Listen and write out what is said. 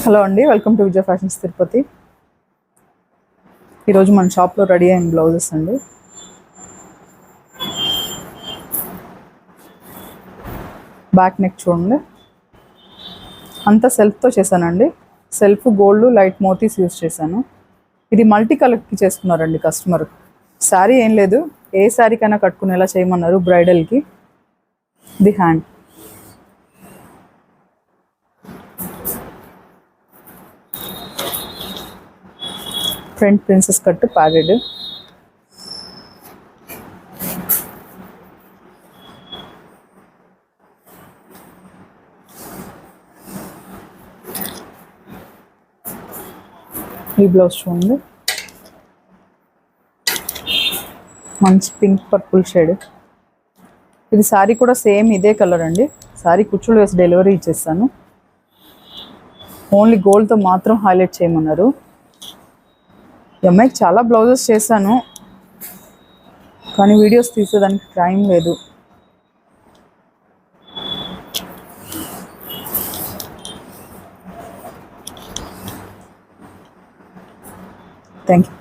Hello అండి, welcome to Vijaya fashions Tirupati. ఈరోజు మన షాప్లో రెడీ అయిన బ్లౌజెస్ అండి. బ్యాక్ నెక్ చూడండి, అంతా సెల్ఫ్తో చేశానండి. సెల్ఫ్ గోల్డ్ లైట్ మోతీస్ యూస్ చేశాను. ఇది మల్టీ కలర్కి చేసుకున్నారండి కస్టమర్. శారీ ఏం లేదు, ఏ శారీకైనా కట్టుకునేలా చేయమన్నారు బ్రైడల్కి. The hand front princess cut padded. ఈ బ్లౌజ్ చూడండి, మంచి పింక్ పర్పుల్ షేడ్. ఇది శారీ కూడా సేమ్ ఇదే కలర్ అండి. శారీ కుచ్చులు వేసి డెలివరీ ఇచ్చేస్తాను. ఓన్లీ గోల్డ్తో మాత్రం హైలైట్ చేయమన్నారు. ఈ అమ్మాయికి చాలా బ్లౌజెస్ చేశాను, కానీ వీడియోస్ తీసేదానికి టైం లేదు. Thank you.